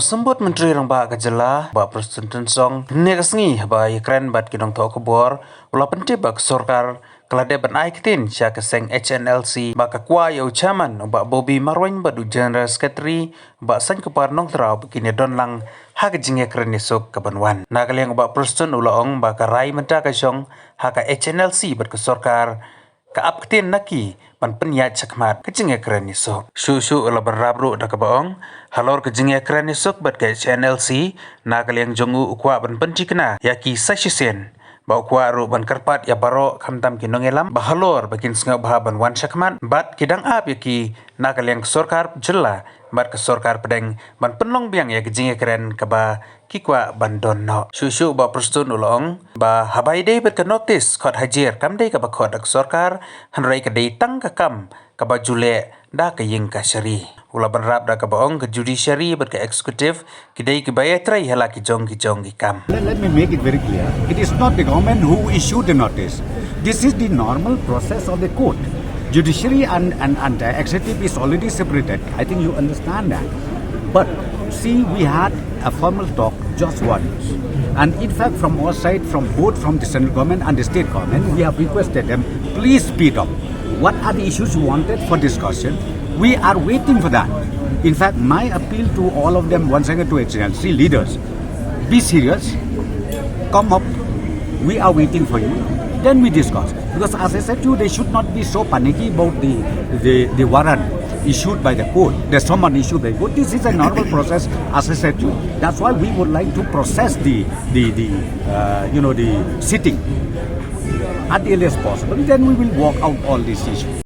sambut Menteri Rangba Kajala, ba Presiden Song, negasngi ba Ukraine bat kinong to kebor, ula penting ba sorkar kelade ban aiktin sya keseng HNLC ba kakwa ya ucaman ba Bobby Marwan ba du General Secretary ba san kepar nong terau begini don lang hak jinge keren esok kabanwan. Nagaliang ba Presiden ulaong ba karai menta kasyong hak HNLC bat ke sorkar ka apketin naki pan penyat cakmat kejinge keren esok. Su ula berabru da kabaong halor kejinge keren esok bat ke HNLC nagaliang jongu ukwa ban pencikna yaki sasisen ba ukwa ru ban karpat ya baro kamtam kinongelam ba halor bakin senga bahaban wan cakmat bat kidang ap yaki nagaliang sorkar jela bat ke sorkar pedeng ban penlong biang ya kejinge keren kaba kikwa bandon no. Su ba Presiden ulong ba habai dei bet ke notis khot hajir kam dei ka ba khot ak sorkar hanrai ka dei tang ka kam ka ba jule da ka ying ka syari. Ula benrap da ka baong ke judiciary bet ke executive kidei ki bayai trai hala ki jong ki kam. Let me make it very clear. It is not the government who issued the notice. This is the normal process of the court. Judiciary and executive is already separated. I think you understand that. But see, we had a formal talk just once. And in fact, from our side, from both from the central government and the state government, we have requested them, please speed up. What are the issues you wanted for discussion? We are waiting for that. In fact, my appeal to all of them, once again to HNLC leaders, be serious, come up, we are waiting for you, then we discuss. Because as I said to you, they should not be so panicky about the warrant issued by the court. There's someone issued by the court. This is a normal process, as I said to you. That's why we would like to process the sitting at the earliest possible. Then we will work out all these issues.